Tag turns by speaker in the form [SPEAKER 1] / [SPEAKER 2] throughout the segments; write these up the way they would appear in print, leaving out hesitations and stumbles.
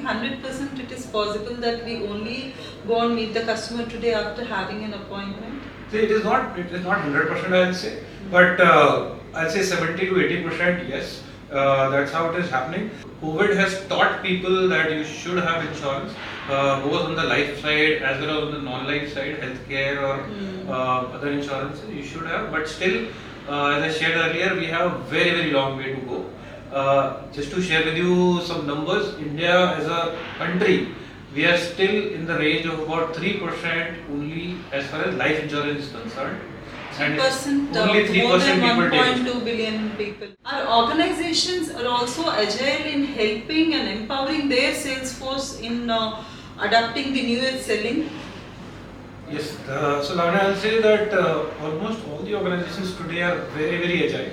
[SPEAKER 1] 100% it is possible that we only go and meet the customer today after having an appointment?
[SPEAKER 2] See, it is not 100%, I'll say, but I'll say 70 to 80%, yes. That's how it is happening. COVID has taught people that you should have insurance, both on the life side as well as on the non-life side, healthcare or other insurances you should have. But still, as I shared earlier, we have a very long way to go. Just to share with you some numbers, India as a country, we are still in the range of about 3% only as far as life insurance is concerned.
[SPEAKER 1] 3%,
[SPEAKER 2] only 3%
[SPEAKER 1] more than
[SPEAKER 2] people take
[SPEAKER 1] 1.2 billion people. Our organizations are also agile in helping and empowering their sales force in adapting the new age selling.
[SPEAKER 2] Yes, so Lavanya, I'll say that almost all the organizations today are very agile.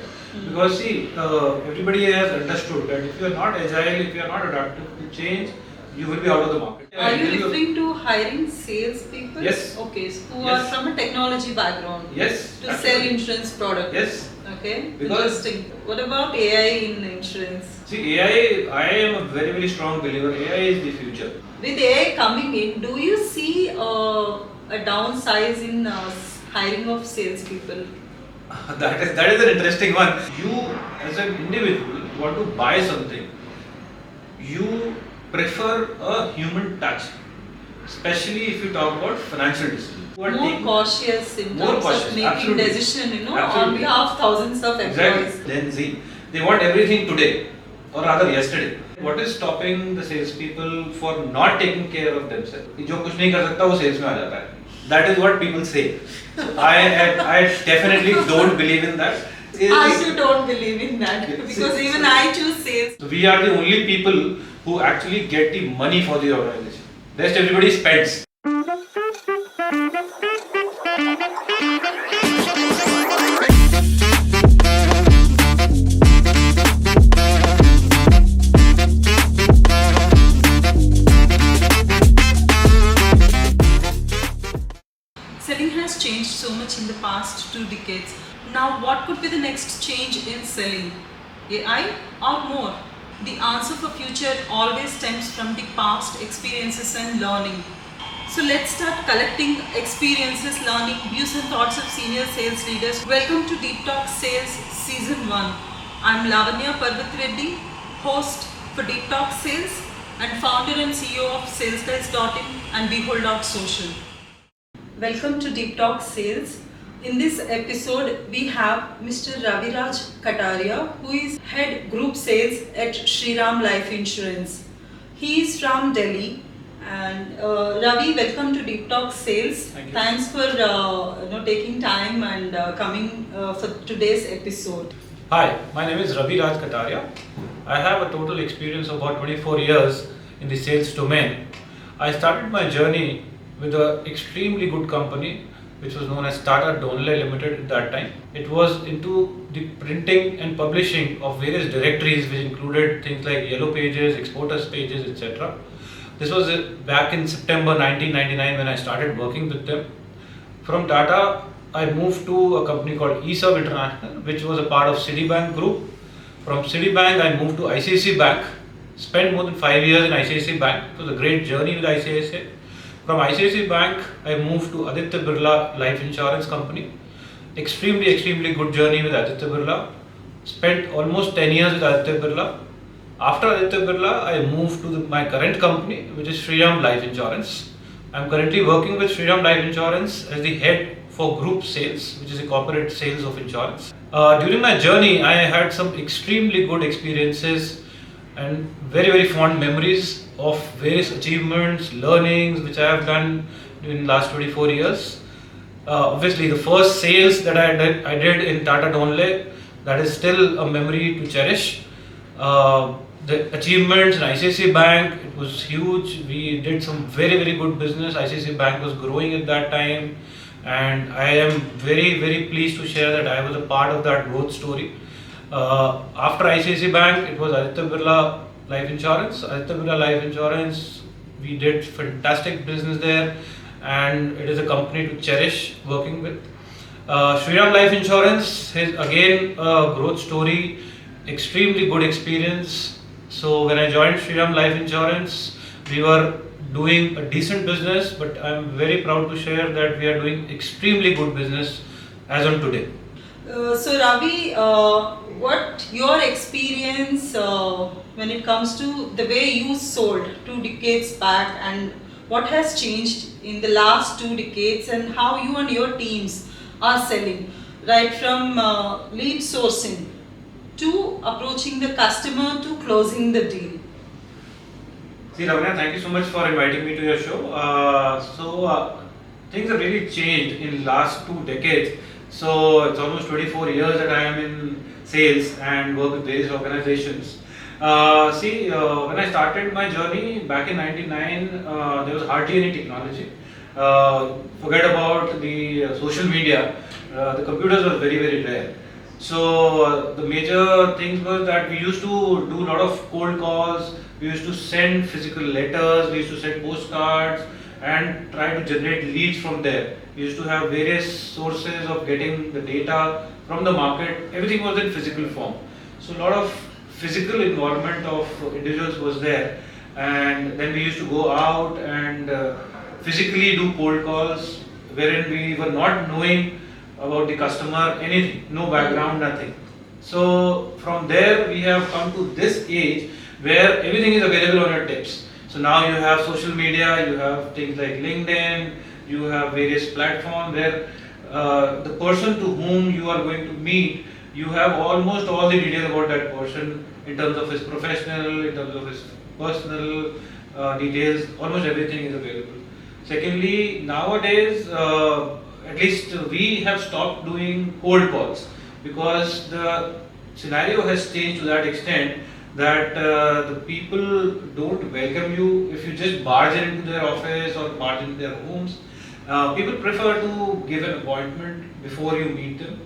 [SPEAKER 2] Because see, everybody has understood that if you are not agile, if you are not adaptive to change, you will be out of the market.
[SPEAKER 1] Are you referring to hiring sales people?
[SPEAKER 2] Yes.
[SPEAKER 1] Okay, so who are from a technology background?
[SPEAKER 2] Yes.
[SPEAKER 1] To sell insurance products?
[SPEAKER 2] Yes.
[SPEAKER 1] Okay,
[SPEAKER 2] because
[SPEAKER 1] interesting. What about AI in insurance?
[SPEAKER 2] See, AI, I am a very strong believer. AI is the future.
[SPEAKER 1] With AI coming in, do you see a downsize in hiring of salespeople?
[SPEAKER 2] That is an interesting one. You as an individual want to buy something, you prefer a human touch, especially if you talk about financial decisions.
[SPEAKER 1] More cautious in terms of making
[SPEAKER 2] absolutely.
[SPEAKER 1] decision, on
[SPEAKER 2] Absolutely.
[SPEAKER 1] behalf of thousands of employees.
[SPEAKER 2] Exactly. Gen Z, they want everything today, or rather yesterday. What is stopping the salespeople for not taking care of themselves? जो कुछ नहीं कर सकता वो sales में आ जाता है. That is what people say. So I definitely don't believe in that.
[SPEAKER 1] I too don't believe in that because even I choose sales.
[SPEAKER 2] So we are the only people who actually get the money for the organization. Rest everybody spends.
[SPEAKER 1] Selling has changed so much in the past 2 decades. Now, what could be the next change in selling? AI or more? The answer for future always stems from the past experiences and learning. So let's start collecting experiences, learning, views and thoughts of senior sales leaders. Welcome to Deep Talk Sales Season 1. I'm Lavanya Parvat Reddy, host for Deep Talk Sales and founder and CEO of salesguys.in and behold.social. Welcome to Deep Talk Sales. In this episode, we have Mr. Ravi Raj Kataria, who is Head Group Sales at Shriram Life Insurance. He is from Delhi. And Ravi, welcome to Deep Talk Sales.
[SPEAKER 2] Thank you.
[SPEAKER 1] Thanks for taking time and coming for today's episode.
[SPEAKER 2] Hi, my name is Ravi Raj Kataria. I have a total experience of about 24 years in the sales domain. I started my journey with an extremely good company which was known as Tata Donley Limited at that time. It was into the printing and publishing of various directories which included things like Yellow Pages, Exporters Pages, etc. This was back in September 1999 when I started working with them. From Tata, I moved to a company called eServe International, which was a part of Citibank Group. From Citibank, I moved to ICICI Bank, spent more than 5 years in ICICI Bank. It was a great journey with ICICI. From ICICI Bank, I moved to Aditya Birla Life Insurance Company. Extremely good journey with Aditya Birla. Spent almost 10 years with Aditya Birla. After Aditya Birla, I moved to my current company, which is Shriram Life Insurance. I am currently working with Shriram Life Insurance as the head for group sales, which is a corporate sales of insurance. During my journey, I had some extremely good experiences and very fond memories of various achievements, learnings which I have done in the last 24 years. Obviously, the first sales that I did in Tata Donley, that is still a memory to cherish. The achievements in ICICI Bank, it was huge. We did some very good business. ICICI Bank was growing at that time, and I am very pleased to share that I was a part of that growth story. After ICICI Bank, it was Aditya Birla Life Insurance. Aditya Birla Life Insurance, we did fantastic business there, and it is a company to cherish working with. Shriram Life Insurance is again a growth story, extremely good experience. So when I joined Shriram Life Insurance, we were doing a decent business, but I'm very proud to share that we are doing extremely good business as on today.
[SPEAKER 1] So Ravi, what your experience when it comes to the way you sold 2 decades back, and what has changed in the last 2 decades, and how you and your teams are selling, right from lead sourcing to approaching the customer to closing the deal?
[SPEAKER 2] See, Ravina, thank you so much for inviting me to your show. Things have really changed in last 2 decades. So it's almost 24 years that I am in sales and work with various organizations. When I started my journey back in '99, there was hardly any technology. Forget about the social media. The computers were very, very rare. So the major things was that we used to do a lot of cold calls. We used to send physical letters. We used to send postcards and try to generate leads from there. We used to have various sources of getting the data from the market. Everything was in physical form. So a lot of physical involvement of individuals was there, and then we used to go out and physically do cold calls wherein we were not knowing about the customer anything, no background, nothing. So from there we have come to this age where everything is available on your tips. So now you have social media, you have things like LinkedIn, you have various platforms where the person to whom you are going to meet, you have almost all the details about that person in terms of his professional, in terms of his personal details, almost everything is available. Secondly, nowadays, at least we have stopped doing cold calls because the scenario has changed to that extent that the people don't welcome you if you just barge into their office or barge into their homes. People prefer to give an appointment before you meet them.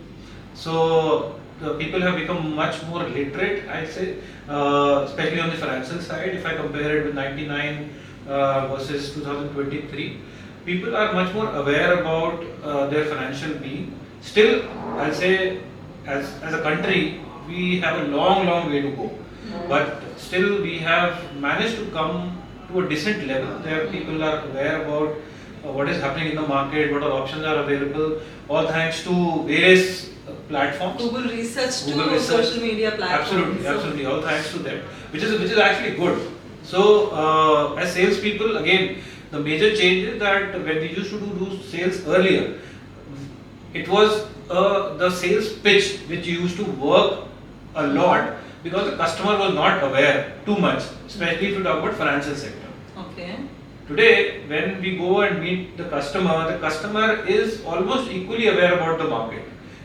[SPEAKER 2] So the people have become much more literate, I'd say, especially on the financial side. If I compare it with '99 versus 2023, people are much more aware about their financial being. Still, I'll say, as a country, we have a long, long way to go. But still, we have managed to come to a decent level. There, people are aware about what is happening in the market, what are options are available, all thanks to various platforms.
[SPEAKER 1] Google research to
[SPEAKER 2] Google research.
[SPEAKER 1] social media platforms.
[SPEAKER 2] Absolutely, absolutely. All thanks to them, which is actually good. So, as salespeople, again, the major change is that when we used to do sales earlier, it was the sales pitch which used to work a lot because the customer was not aware too much, especially if you talk about financial sector.
[SPEAKER 1] Okay.
[SPEAKER 2] Today, when we go and meet the customer is almost equally aware about the market.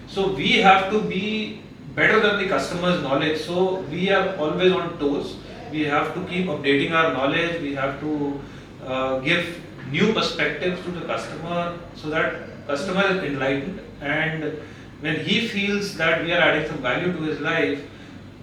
[SPEAKER 2] So we have to be better than the customer's knowledge. So we are always on toes. We have to keep updating our knowledge. We have to give new perspectives to the customer so that customer is enlightened, and when he feels that we are adding some value to his life,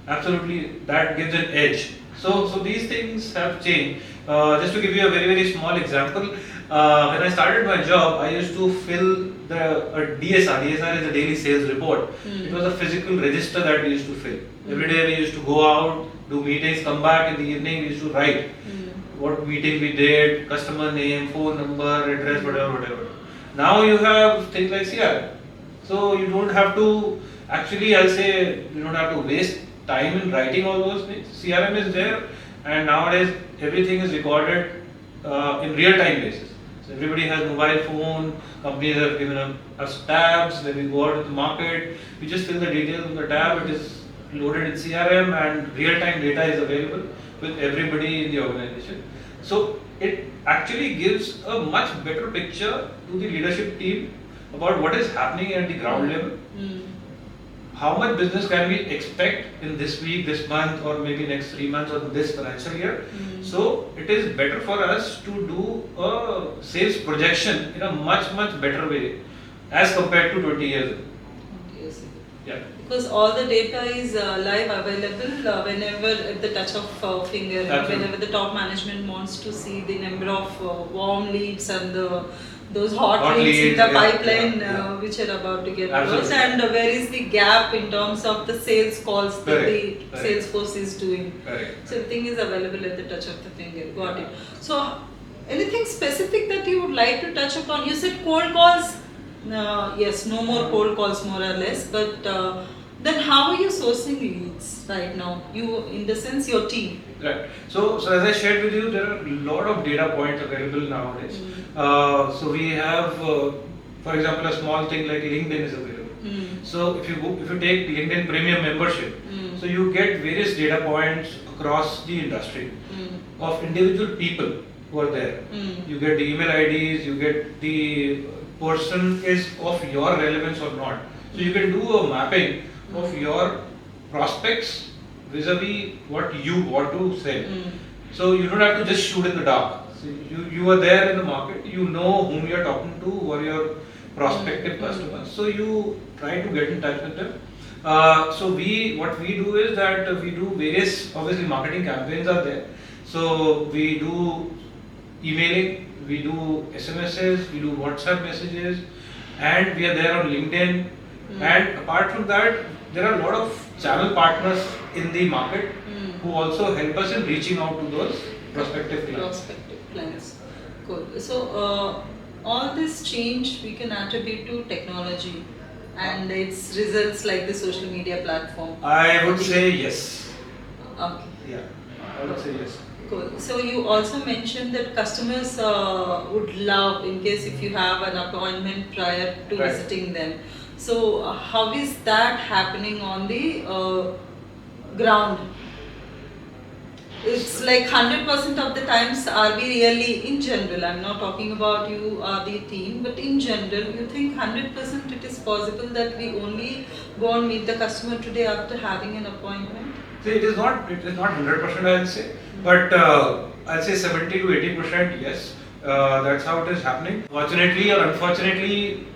[SPEAKER 2] absolutely that gives an edge. So these things have changed. Just to give you a very, very small example, when I started my job, I used to fill a DSR. DSR is a daily sales report. It was a physical register that we used to fill. Every day we used to go out, do meetings, come back in the evening, we used to write what meeting we did, customer name, phone number, address, whatever. Now you have things like CRM. So you don't have to, actually I'll say, you don't have to waste time in writing all those things. CRM is there, and nowadays everything is recorded in real time basis. So everybody has mobile phone, companies have given us tabs. When we go out to the market, we just fill the details of the tab, it is loaded in CRM, and real time data is available with everybody in the organization. So it actually gives a much better picture to the leadership team about what is happening at the ground level. How much business can we expect in this week, this month, or maybe next 3 months or this financial year. So it is better for us to do a sales projection in a much, much better way as compared to 20 years ago.
[SPEAKER 1] Yes.
[SPEAKER 2] Yeah.
[SPEAKER 1] Because all the data is live available whenever at the touch of finger,
[SPEAKER 2] Absolutely.
[SPEAKER 1] whenever the top management wants to see the number of warm leads and those hot leads in the pipeline which are about to get closed, and where is the gap in terms of the sales calls that the sales force is doing. So everything is available at the touch of the finger. Got it. So anything specific that you would like to touch upon? You said cold calls. Yes, no more cold calls, more or less. But then how are you sourcing leads right now? You, in the sense, your team.
[SPEAKER 2] Right. So as I shared with you, there are a lot of data points available nowadays. So we have, for example, a small thing like LinkedIn is available. So if you take LinkedIn Premium membership, so you get various data points across the industry of individual people who are there. You get the email IDs, you get the person is of your relevance or not. So you can do a mapping of your prospects vis-a-vis what you want to sell. So you don't have to just shoot in the dark. So you are there in the market, you know whom you are talking to, who are your prospective customers. So you try to get in touch with them. So what we do is that we do various, obviously marketing campaigns are there. So we do emailing, we do SMSs, we do WhatsApp messages, and we are there on LinkedIn. And apart from that, there are a lot of channel partners in the market who also help us in reaching out to those prospective clients.
[SPEAKER 1] Cool. So all this change we can attribute to technology and its results like the social media platform.
[SPEAKER 2] I would say yes.
[SPEAKER 1] Okay.
[SPEAKER 2] Yeah, I would say yes.
[SPEAKER 1] Cool. So you also mentioned that customers would love in case if you have an appointment prior to visiting them. So how is that happening on the ground? It's like 100% of the times are we really, in general, I'm not talking about you or the team, but in general, you think 100% it is possible that we only go and meet the customer today after having an appointment?
[SPEAKER 2] See, it is not 100%, I'll say, but I'll say 70 to 80%, yes. That's how it is happening. Fortunately or unfortunately,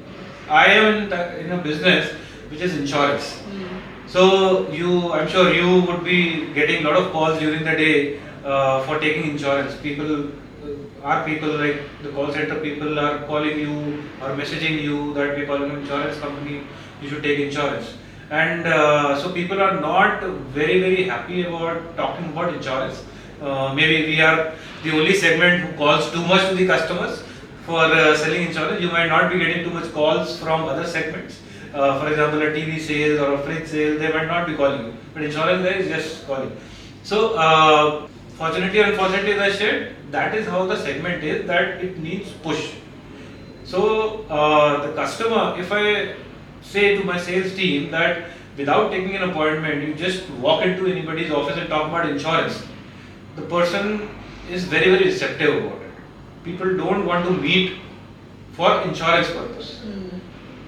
[SPEAKER 2] I am in a business which is insurance. So I'm sure you would be getting a lot of calls during the day for taking insurance. People like the call center people are calling you or messaging you that we call an insurance company, you should take insurance. And so people are not very, very happy about talking about insurance. Maybe we are the only segment who calls too much to the customers for selling insurance. You might not be getting too much calls from other segments. For example, a TV sales or a fridge sale, they might not be calling you. But insurance guy is just calling. So, fortunately or unfortunately, as I said, that is how the segment is, that it needs push. So, the customer, if I say to my sales team that without taking an appointment, you just walk into anybody's office and talk about insurance, the person is very, very receptive about it. People don't want to meet for insurance purpose.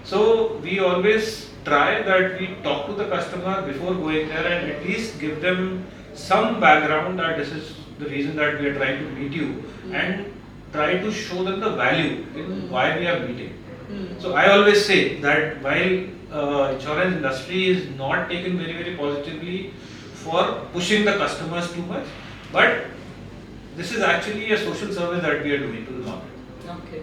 [SPEAKER 2] So we always try that we talk to the customer before going there and at least give them some background that this is the reason that we are trying to meet you and try to show them the value in why we are meeting. So I always say that while insurance industry is not taken very, very positively for pushing the customers too much, but this is actually a social service that we are doing to the market.
[SPEAKER 1] Okay.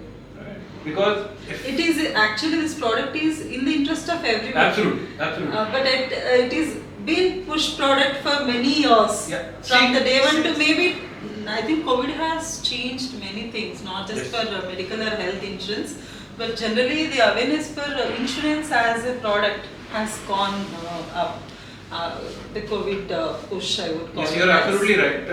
[SPEAKER 2] Because
[SPEAKER 1] it is actually, this product is in the interest of everyone.
[SPEAKER 2] Absolutely.
[SPEAKER 1] But it is been pushed product for many years. From the day one to maybe, I think COVID has changed many things, not just for medical or health insurance, but generally the awareness for insurance as a product has gone up. The COVID push, I would call it.
[SPEAKER 2] Yes, you are absolutely right.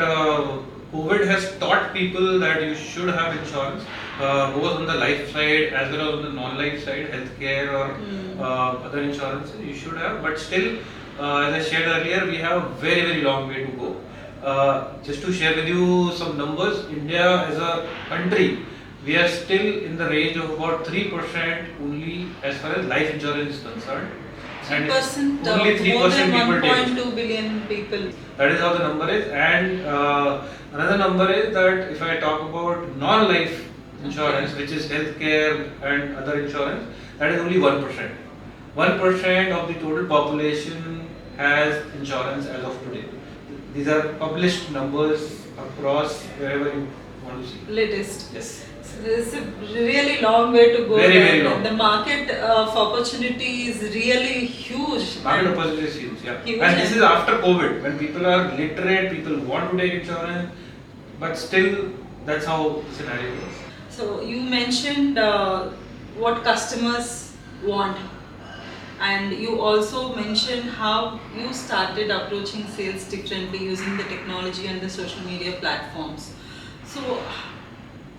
[SPEAKER 2] COVID has taught people that you should have insurance, both on the life side as well as on the non-life side, healthcare or other insurances you should have. But still, as I shared earlier, we have a very, very long way to go. Just to share with you some numbers, India as a country, we are still in the range of about 3% only as far as life insurance is concerned.
[SPEAKER 1] 3%,
[SPEAKER 2] only 3%
[SPEAKER 1] more than
[SPEAKER 2] people
[SPEAKER 1] 1.2 billion people.
[SPEAKER 2] That is how the number is. And another number is that if I talk about non-life insurance, which is healthcare and other insurance, that is only 1%. 1% of the total population has insurance as of today. These are published numbers across wherever you want to see.
[SPEAKER 1] Latest.
[SPEAKER 2] Yes.
[SPEAKER 1] So it's a really long way to go.
[SPEAKER 2] Very,
[SPEAKER 1] there.
[SPEAKER 2] very long.
[SPEAKER 1] The market of opportunity is really huge.
[SPEAKER 2] Market
[SPEAKER 1] and
[SPEAKER 2] opportunity is huge, yeah.
[SPEAKER 1] huge
[SPEAKER 2] And this is after COVID, when people are literate, people want to take insurance, but still that's how the scenario is.
[SPEAKER 1] So you mentioned what customers want, and you also mentioned how you started approaching sales differently using the technology and the social media platforms. So,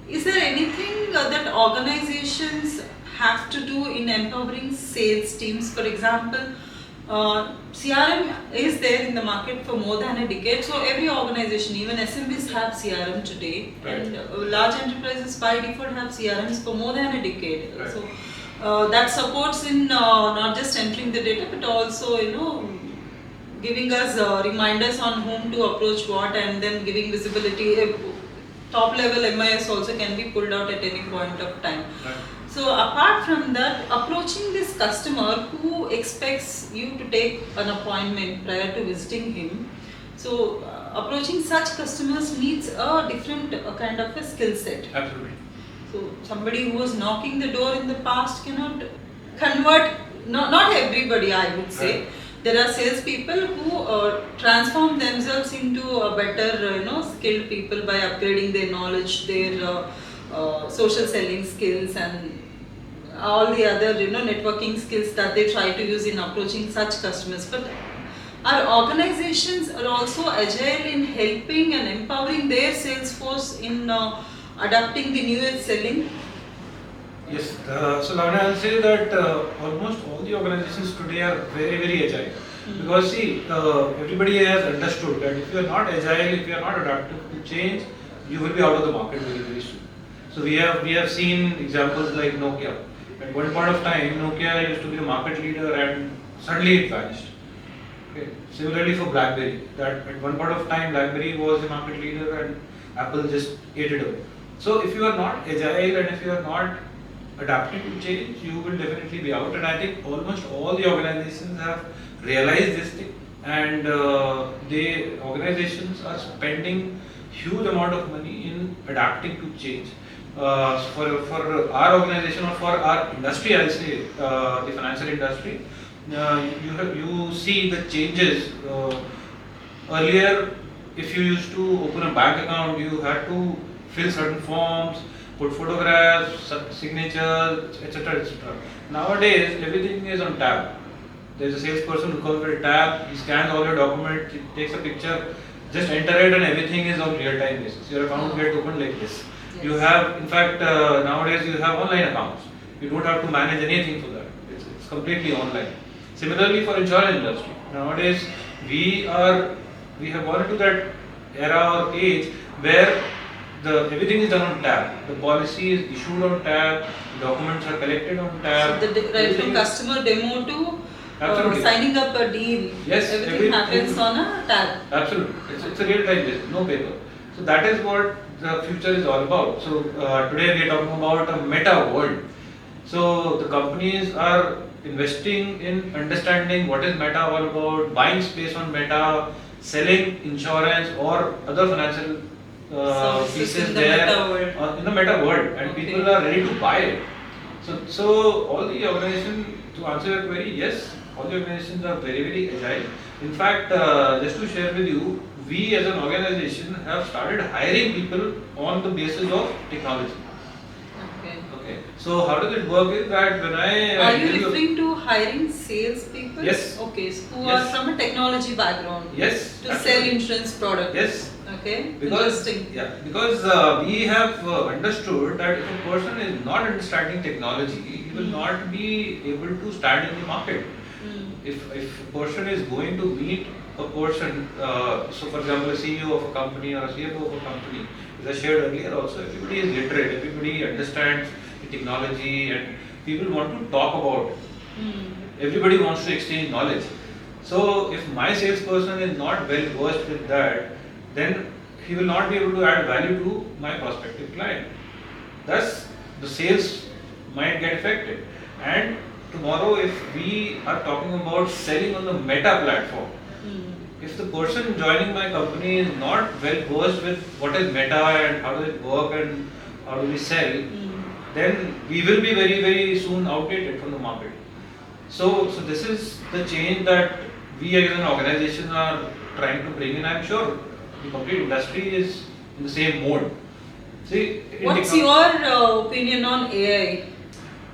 [SPEAKER 1] is there anything that organizations have to do in empowering sales teams? For example, CRM is there in the market for more than a decade, so every organization, even SMBs, have CRM today,
[SPEAKER 2] Right.
[SPEAKER 1] and large enterprises by default have CRMs for more than a decade.
[SPEAKER 2] Right.
[SPEAKER 1] So that supports in not just entering the data, but also giving us reminders on whom to approach what, and then giving visibility. Top level MIS also can be pulled out at any point of time.
[SPEAKER 2] Right.
[SPEAKER 1] So apart from that, approaching this customer who expects you to take an appointment prior to visiting him, so approaching such customers needs a different kind of a skill set.
[SPEAKER 2] Absolutely.
[SPEAKER 1] So somebody who was knocking the door in the past cannot convert. Not everybody, I would say.
[SPEAKER 2] Right.
[SPEAKER 1] There are salespeople who transform themselves into a better, skilled people by upgrading their knowledge, their social selling skills, and all the other, networking skills that they try to use in approaching such customers. But our organizations are also agile in helping and empowering their sales force in adapting the new age selling.
[SPEAKER 2] Yes, so Lavanya, I'll say that almost all the organizations today are very, very agile. Because see, everybody has understood that if you are not agile, if you are not adaptive to change, you will be out of the market very, very soon. So we have seen examples like Nokia. At one point of time, Nokia used to be the market leader, and suddenly it vanished. Okay. Similarly for BlackBerry, that at one point of time BlackBerry was the market leader and Apple just ate it up. So if you are not agile and if you are not adapting to change, you will definitely be out. And I think almost all the organizations have realized this thing, and organizations are spending huge amount of money in adapting to change. For our organization or for our industry, I'll say the financial industry, you see the changes. Earlier, if you used to open a bank account, you had to fill certain forms, put photographs, signatures, etc., etc. Nowadays, everything is on tab. There's a salesperson who comes with a tab, he scans all your documents, he takes a picture, just enter it, and everything is on real-time basis. Your account gets opened like this.
[SPEAKER 1] Yes.
[SPEAKER 2] You have, in fact, nowadays you have online accounts. You don't have to manage anything for that. It's completely online. Similarly for insurance industry. Nowadays we have gone into that era or age where everything is done on tab. The policy is issued on tab, documents are collected on tab.
[SPEAKER 1] So right from customer demo to
[SPEAKER 2] Absolutely.
[SPEAKER 1] signing up a deal,
[SPEAKER 2] Yes,
[SPEAKER 1] everything happens on a tab.
[SPEAKER 2] Absolutely. It's a real time basis, no paper. So that is what the future is all about. So today we are talking about a meta world. So the companies are investing in understanding what is meta all about, buying space on meta, selling insurance or other financial pieces
[SPEAKER 1] in the
[SPEAKER 2] there
[SPEAKER 1] meta world.
[SPEAKER 2] In the meta world, and
[SPEAKER 1] Okay.
[SPEAKER 2] people are ready to buy it. So all the organizations, to answer your query, yes, all the organizations are very, very agile. In fact, just to share with you, we as an organization have started hiring people on the basis of technology.
[SPEAKER 1] Okay.
[SPEAKER 2] Okay. So how does it work is that when I
[SPEAKER 1] Are you referring to hiring sales people?
[SPEAKER 2] Yes.
[SPEAKER 1] Okay, so who
[SPEAKER 2] Yes.
[SPEAKER 1] are from a technology background?
[SPEAKER 2] Yes.
[SPEAKER 1] To
[SPEAKER 2] absolutely.
[SPEAKER 1] sell insurance product.
[SPEAKER 2] Yes.
[SPEAKER 1] Okay.
[SPEAKER 2] Because
[SPEAKER 1] Interesting.
[SPEAKER 2] because we have understood that if a person is not understanding technology, he will not be able to stand in the market. If a person is going to meet a person, so for example, a CEO of a company or a CFO of a company, as I shared earlier also, everybody is literate, everybody understands the technology, and people want to talk about it. Everybody wants to exchange knowledge. So if my salesperson is not well versed with that, then he will not be able to add value to my prospective client. Thus, the sales might get affected. And tomorrow, if we are talking about selling on the Meta platform, if the person joining my company is not well versed with what is Meta and how does it work and how do we sell, then we will be very, very soon outdated from the market. So this is the change that we as an organization are trying to bring in. I'm sure the complete industry is in the same mode. See,
[SPEAKER 1] what's your opinion on AI?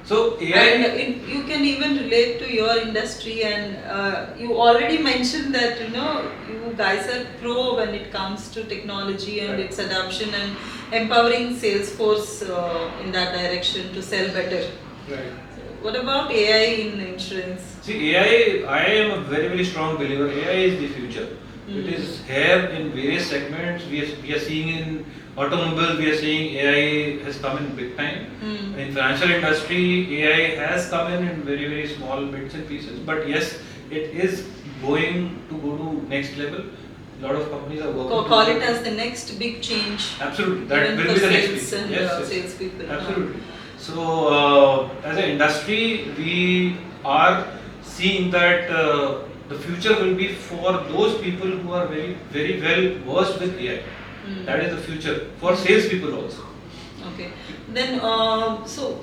[SPEAKER 2] So AI,
[SPEAKER 1] and you can even relate to your industry, and you already mentioned that you guys are pro when it comes to technology and its adoption and empowering sales force in that direction to sell better.
[SPEAKER 2] Right.
[SPEAKER 1] So what about AI in insurance?
[SPEAKER 2] See, AI, I am a very, very strong believer. AI is the future. It is here in various segments. We are seeing in automobiles, we are seeing AI has come in big time. In financial industry, AI has come in very, very small bits and pieces. But yes, it is going to go to next level. A lot of companies are working.
[SPEAKER 1] Call it as the next big change.
[SPEAKER 2] Absolutely, that
[SPEAKER 1] even
[SPEAKER 2] will be the next big.
[SPEAKER 1] And
[SPEAKER 2] Yes.
[SPEAKER 1] salespeople.
[SPEAKER 2] Absolutely. So, as an industry, we are seeing that the future will be for those people who are very, very well versed with AI. That is the future for salespeople also.
[SPEAKER 1] Okay. Then, so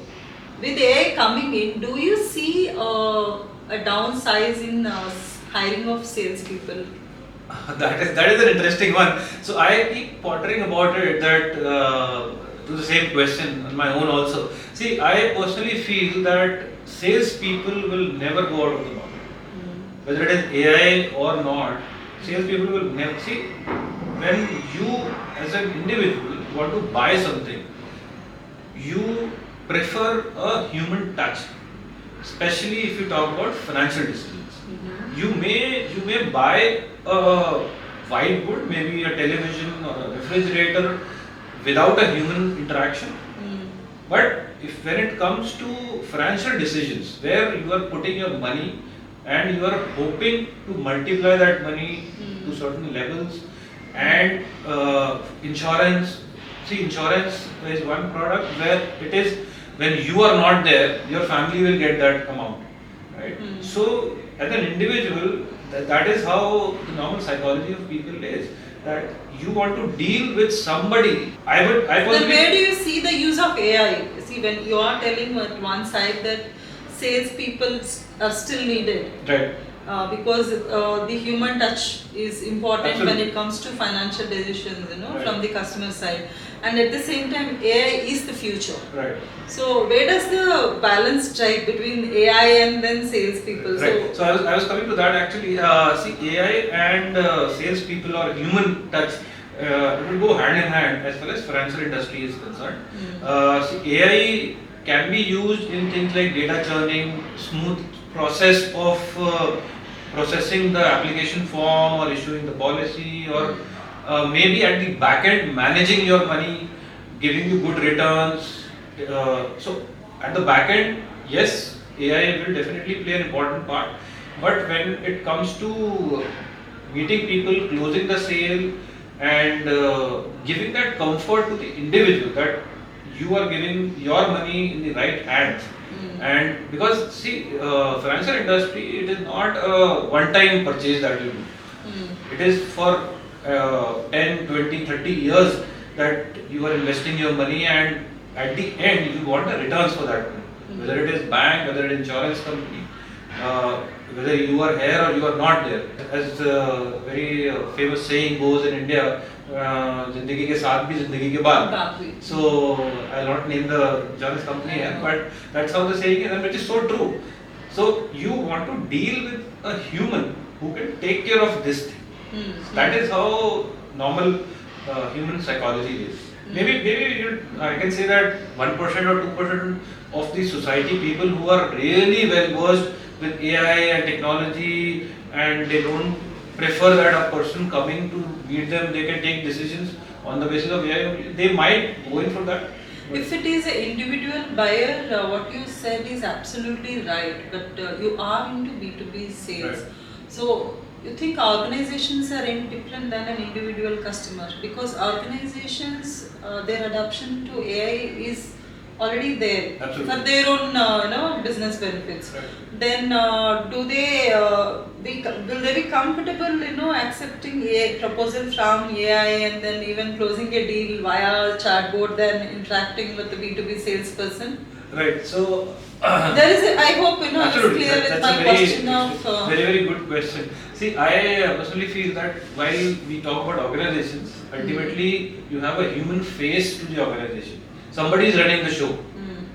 [SPEAKER 1] with AI coming in, do you see a downsize in hiring of salespeople?
[SPEAKER 2] That is an interesting one. So I keep pondering about it. That to the same question on my own also. See, I personally feel that salespeople will never go out of the market. Whether it is AI or not, salespeople will never see. When you, as an individual, want to buy something, you prefer a human touch, especially if you talk about financial decisions. You may buy a white good, maybe a television or a refrigerator, without a human interaction. But when it comes to financial decisions, where you are putting your money and you are hoping to multiply that money to certain levels, and insurance. See, insurance is one product where it is when you are not there, your family will get that amount, right? So, as an individual, that is how the normal psychology of people is. That you want to deal with somebody.
[SPEAKER 1] Then where do you see the use of AI? See, when you are telling at one side that salespeople are still needed.
[SPEAKER 2] Right.
[SPEAKER 1] Because the human touch is important.
[SPEAKER 2] Absolutely.
[SPEAKER 1] When it comes to financial decisions, from the customer side, and at the same time, AI is the future.
[SPEAKER 2] Right.
[SPEAKER 1] So where does the balance strike between AI and then salespeople?
[SPEAKER 2] Right. So I was coming to that actually. See, AI and salespeople or human touch, it will go hand in hand as far as financial industry is concerned. See, AI can be used in things like data churning, smooth process of processing the application form or issuing the policy, or maybe at the back end managing your money, giving you good returns. So at the back end, yes, AI will definitely play an important part. But when it comes to meeting people, closing the sale, and giving that comfort to the individual that you are giving your money in the right hands. And because see, financial industry, it is not a one-time purchase that you do. It is for 10, 20, 30 years that you are investing your money, and at the end you want the returns for that money. Whether it is bank, whether it is insurance company, whether you are here or you are not there. As a very famous saying goes in India, जिंदगी के साथ भी जिंदगी के बाद. So I'll not name the insurance company here, but that's how the saying is, and which is so true. So you want to deal with a human who can take care of this thing. That is how normal human psychology is. Maybe I can say that 1% or 2% of the society, people who are really well versed with AI and technology, and they don't prefer that a person coming to meet them, they can take decisions on the basis of AI. They might go in for that.
[SPEAKER 1] If it is an individual buyer, what you said is absolutely right, but you are into B2B sales.
[SPEAKER 2] Right.
[SPEAKER 1] So you think organizations are any different than an individual customer? Because organizations, their adoption to AI is already there
[SPEAKER 2] Absolutely.
[SPEAKER 1] for their own business benefits.
[SPEAKER 2] Right.
[SPEAKER 1] Then do they will they be comfortable accepting a proposal from AI and then even closing a deal via chatbot than interacting with the B2B salesperson?
[SPEAKER 2] Right. So
[SPEAKER 1] There is I hope it's
[SPEAKER 2] absolutely,
[SPEAKER 1] clear with
[SPEAKER 2] that's
[SPEAKER 1] my
[SPEAKER 2] a
[SPEAKER 1] question of
[SPEAKER 2] very very good question. See, I personally feel that while we talk about organizations, ultimately you have a human face to the organization. Somebody is running the show,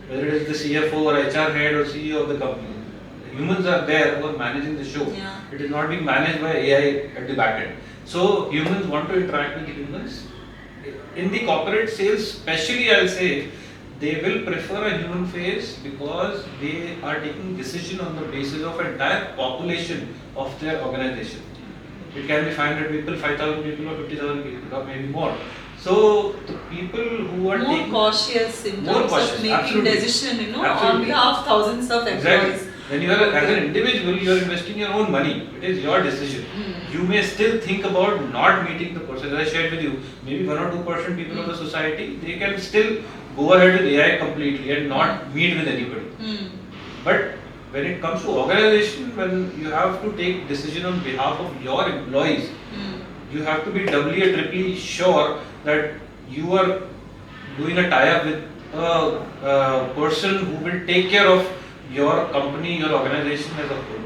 [SPEAKER 2] whether it is the CFO or HR head or CEO of the company. Humans are there who are managing the show.
[SPEAKER 1] Yeah.
[SPEAKER 2] It is not being managed by AI at the back end. So humans want to interact with humans. In the corporate sales, especially, I'll say they will prefer a human face because they are taking decision on the basis of entire population of their organization. It can be 500 people, 5,000 people, or 50,000 people, or maybe more. So the people who are
[SPEAKER 1] more
[SPEAKER 2] taking
[SPEAKER 1] cautious in
[SPEAKER 2] more
[SPEAKER 1] terms
[SPEAKER 2] cautious,
[SPEAKER 1] of making
[SPEAKER 2] absolutely.
[SPEAKER 1] decision, on
[SPEAKER 2] Absolutely.
[SPEAKER 1] behalf of thousands of employees.
[SPEAKER 2] Exactly. When you are as an individual, you are investing your own money. It is your decision. You may still think about not meeting the person. As I shared with you, maybe 1 or 2% people of the society, they can still go ahead with AI completely and not meet with anybody. But when it comes to organization, when you have to take decision on behalf of your employees, you have to be doubly or triply sure that you are doing a tie-up with a person who will take care of your company, your organization as a whole.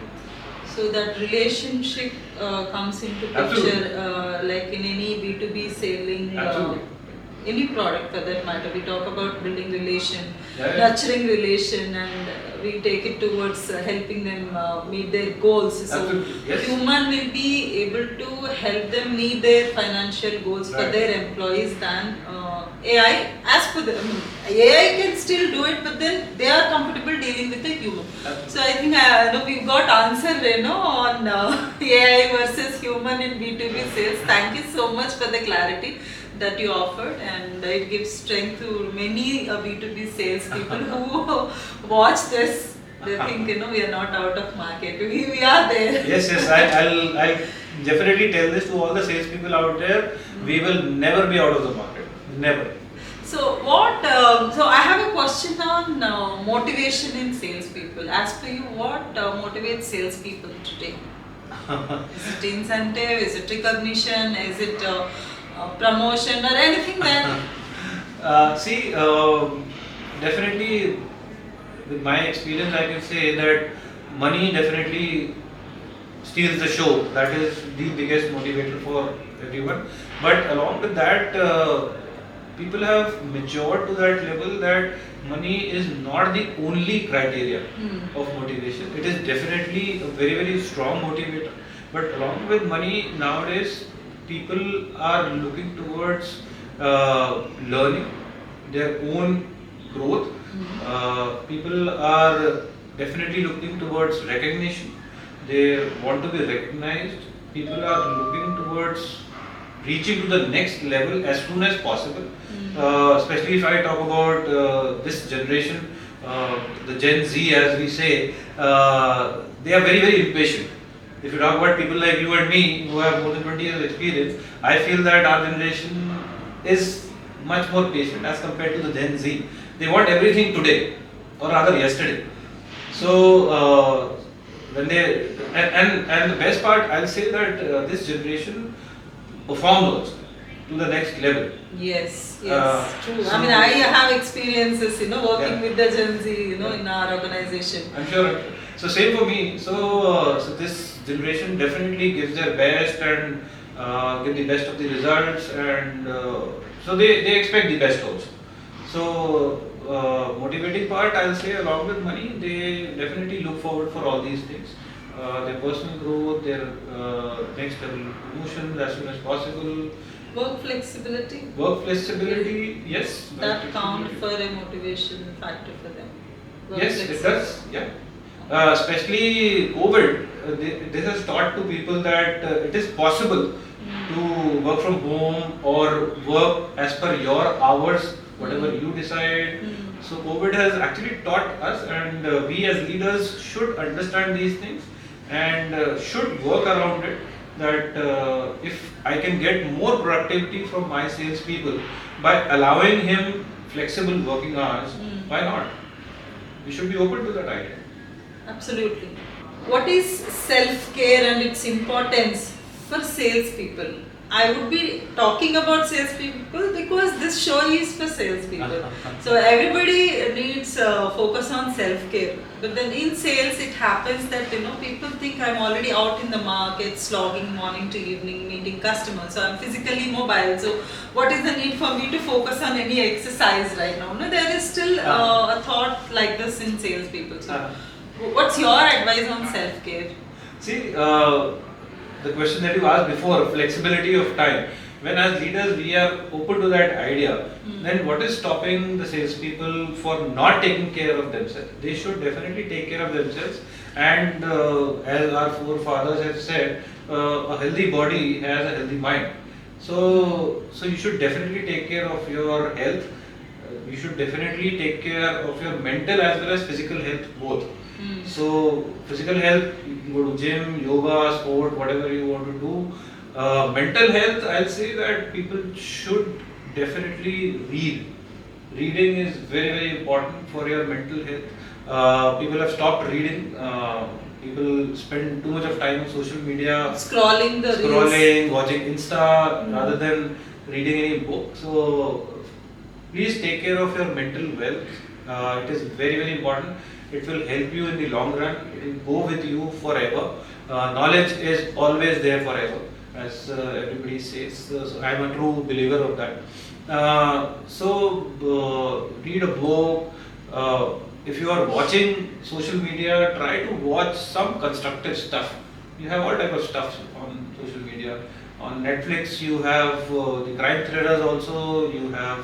[SPEAKER 1] So that relationship comes into picture,
[SPEAKER 2] Absolutely.
[SPEAKER 1] like in any B2B selling,
[SPEAKER 2] Absolutely.
[SPEAKER 1] any product for that matter. We talk about building relation,
[SPEAKER 2] Yeah.
[SPEAKER 1] nurturing relation, and we take it towards helping them meet their goals. So
[SPEAKER 2] Absolutely. Yes.
[SPEAKER 1] human will be able to help them meet their financial goals for
[SPEAKER 2] Right.
[SPEAKER 1] their employees than AI. As per the, AI can still do it, but then they are comfortable dealing with the human.
[SPEAKER 2] Absolutely.
[SPEAKER 1] So I think we've got answer on AI versus human in B2B sales. Thank you so much for the clarity that you offered, and it gives strength to many B2B sales people who watch this. They think we are not out of market. We are there.
[SPEAKER 2] Yes, I'll definitely tell this to all the salespeople out there. We will never be out of the market. Never.
[SPEAKER 1] So what? So I have a question on motivation in salespeople. As per you, what motivates salespeople today? Is it incentive? Is it recognition? Is it promotion or anything that?
[SPEAKER 2] See, definitely, with my experience, I can say that money definitely steals the show. That is the biggest motivator for everyone. But along with that, people have matured to that level that money is not the only criteria of motivation. It is definitely a very very strong motivator. But along with money nowadays, people are looking towards learning their own growth. People are definitely looking towards recognition. They want to be recognized. People are looking towards reaching to the next level as soon as possible. Especially if I talk about this generation, the Gen Z, as we say, they are very very impatient. If you talk about people like you and me who have more than 20 years of experience, I feel that our generation is much more patient as compared to the Gen Z. They want everything today, or rather yesterday. So when they and the best part, I'll say that this generation performs also to the next level.
[SPEAKER 1] Yes, true.
[SPEAKER 2] So
[SPEAKER 1] I mean, I have experiences, working
[SPEAKER 2] Yeah.
[SPEAKER 1] with the Gen Z, in our organization.
[SPEAKER 2] I'm sure. So same for me. So this generation definitely gives their best and give the best of the results, and so they expect the best also. So motivating part, I'll say, along with money, they definitely look forward for all these things. Their personal growth, their next level promotions as soon as possible.
[SPEAKER 1] Work flexibility.
[SPEAKER 2] Work flexibility, yes.
[SPEAKER 1] That
[SPEAKER 2] work
[SPEAKER 1] count
[SPEAKER 2] flexibility.
[SPEAKER 1] for a motivation factor for them. Work
[SPEAKER 2] Yes, it
[SPEAKER 1] flexibility.
[SPEAKER 2] does. Yeah. Especially COVID, this has taught to people that it is possible to work from home or work as per your hours, whatever you decide. So COVID has actually taught us, and we as leaders should understand these things and should work around it. That if I can get more productivity from my salespeople by allowing him flexible working hours, why not? We should be open to that idea.
[SPEAKER 1] Absolutely. What is self-care and its importance for salespeople? I would be talking about salespeople because this show is for salespeople. So everybody needs focus on self-care. But then in sales, it happens that people think I'm already out in the market, slogging morning to evening, meeting customers. So I'm physically mobile. So what is the need for me to focus on any exercise right now? No, there is still a thought like this in salespeople. So what's your advice on self-care?
[SPEAKER 2] See, the question that you asked before, flexibility of time. When as leaders we are open to that idea, then what is stopping the salespeople for not taking care of themselves? They should definitely take care of themselves. And as our forefathers have said, a healthy body has a healthy mind. So you should definitely take care of your health. You should definitely take care of your mental as well as physical health both. So physical health, you can go to gym, yoga, sport, whatever you want to do. Mental health, I'll say that people should definitely read. Reading is very, very important for your mental health. People have stopped reading. People spend too much of time on social media,
[SPEAKER 1] Scrolling,
[SPEAKER 2] watching Insta rather than reading any book. So please take care of your mental wealth. It is very, very important. It will help you in the long run. It will go with you forever. Knowledge is always there forever, as everybody says. So I am a true believer of that. Read a book. If you are watching social media, try to watch some constructive stuff. You have all type of stuff on social media. On Netflix, you have the crime thrillers also. You have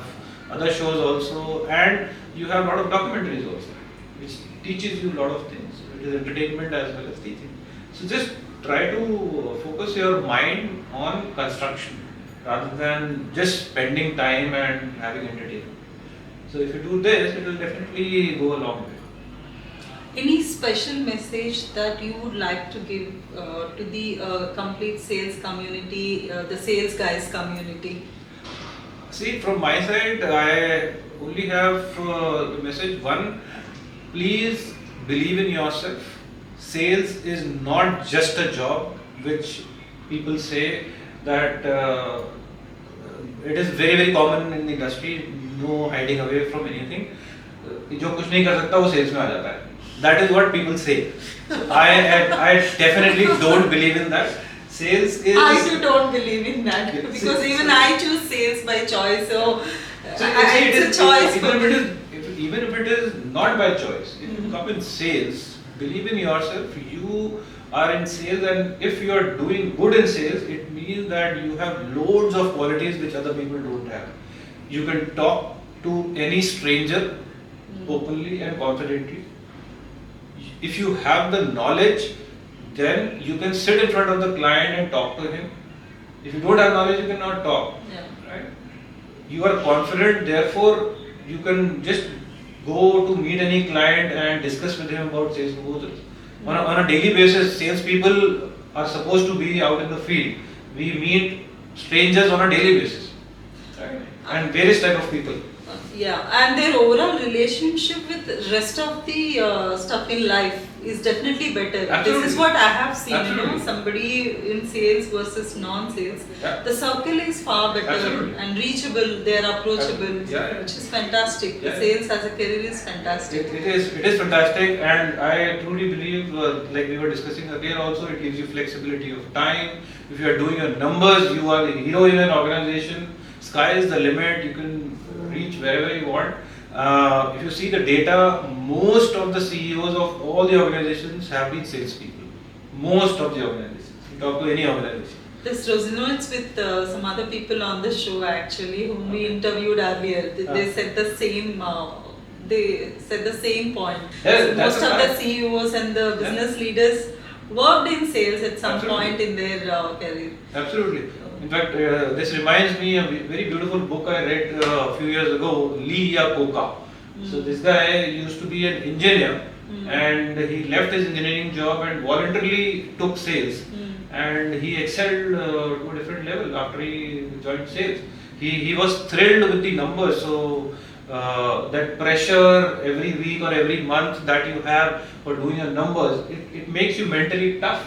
[SPEAKER 2] other shows also, and you have a lot of documentaries also, which teaches you a lot of things. It is entertainment as well as teaching. So just try to focus your mind on construction rather than just spending time and having entertainment. So if you do this, it will definitely go a long way.
[SPEAKER 1] Any special message that you would like to give to the complete sales community, the sales guys community?
[SPEAKER 2] See, from my side, I only have the message one. Please believe in yourself. Sales is not just a job, which people say that it is very, very common in the industry. No hiding away from anything. जो कुछ नहीं कर सकता वो sales में आ जाता है. That is what people say. So I definitely don't believe in that. Sales is.
[SPEAKER 1] I too don't believe in that because even I choose sales by choice. So it's a choice for me.
[SPEAKER 2] Even if it is not by choice, if you come in sales, believe in yourself. You are in sales, and if you are doing good in sales, it means that you have loads of qualities which other people don't have. You can talk to any stranger openly and confidently. If you have the knowledge, then you can sit in front of the client and talk to him. If you don't have knowledge, you cannot talk.
[SPEAKER 1] Yeah.
[SPEAKER 2] Right? You are confident, therefore you can just go to meet any client and discuss with him about sales proposals. On a daily basis, salespeople are supposed to be out in the field. We meet strangers on a daily basis, right? And various type of people.
[SPEAKER 1] Yeah, and their overall relationship with the rest of the stuff in life is definitely better.
[SPEAKER 2] Absolutely.
[SPEAKER 1] This is what I have seen,
[SPEAKER 2] Absolutely.
[SPEAKER 1] somebody in sales versus non-sales.
[SPEAKER 2] Yeah.
[SPEAKER 1] The circle is far better
[SPEAKER 2] Absolutely.
[SPEAKER 1] and reachable, they are approachable,
[SPEAKER 2] Yeah.
[SPEAKER 1] which is fantastic.
[SPEAKER 2] Yeah.
[SPEAKER 1] The sales as a career is fantastic.
[SPEAKER 2] It is fantastic, and I truly believe, like we were discussing earlier also, it gives you flexibility of time. If you are doing your numbers, you are the hero in an organization. Sky is the limit, you can reach wherever you want. If you see the data, most of the CEOs of all the organizations have been salespeople. Most of the organizations. You talk to any organization.
[SPEAKER 1] This resonates with some other people on the show actually, whom we interviewed earlier. They said the same. They said the same point.
[SPEAKER 2] Yes,
[SPEAKER 1] So
[SPEAKER 2] that's
[SPEAKER 1] most
[SPEAKER 2] a
[SPEAKER 1] of the
[SPEAKER 2] fact.
[SPEAKER 1] CEOs and the business leaders worked in sales at some
[SPEAKER 2] Absolutely.
[SPEAKER 1] point in their career.
[SPEAKER 2] Absolutely. In fact, this reminds me of a very beautiful book I read a few years ago, Lee Iacocca. So this guy used to be an engineer, and he left his engineering job and voluntarily took sales. And he excelled to a different level after he joined sales. He was thrilled with the numbers. So that pressure every week or every month that you have for doing your numbers, it makes you mentally tough.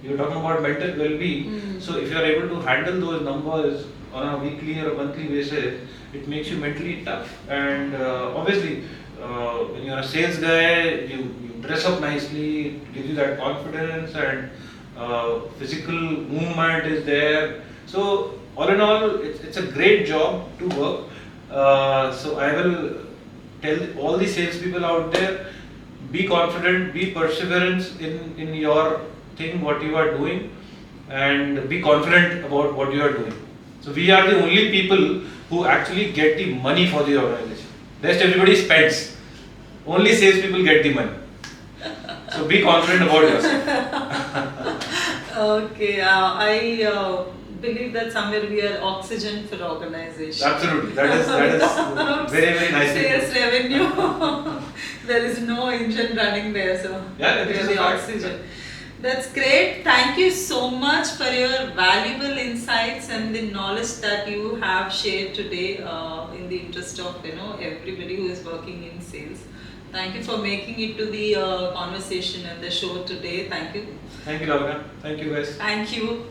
[SPEAKER 2] You're talking about mental well-being. So if you are able to handle those numbers on a weekly or a monthly basis, it makes you mentally tough. And obviously, when you're a sales guy, you dress up nicely, it gives you that confidence, and physical movement is there. So all in all, it's a great job to work. So I will tell all the salespeople out there, be confident, be perseverance in your thing, what you are doing, and be confident about what you are doing. So we are the only people who actually get the money for the organization. Rest everybody spends. Only salespeople get the money. So be confident about yourself.
[SPEAKER 1] Okay, I believe that somewhere we are oxygen for organization.
[SPEAKER 2] Absolutely, that is very very nice.
[SPEAKER 1] Sales revenue. There is no engine running there, so
[SPEAKER 2] Yeah,
[SPEAKER 1] we
[SPEAKER 2] it
[SPEAKER 1] are
[SPEAKER 2] is
[SPEAKER 1] the
[SPEAKER 2] a fact.
[SPEAKER 1] oxygen. That's great. Thank you so much for your valuable insights and the knowledge that you have shared today in the interest of everybody who is working in sales. Thank you for making it to the conversation and the show today. Thank you.
[SPEAKER 2] Thank you, Lavanya. Thank you, guys.
[SPEAKER 1] Thank you.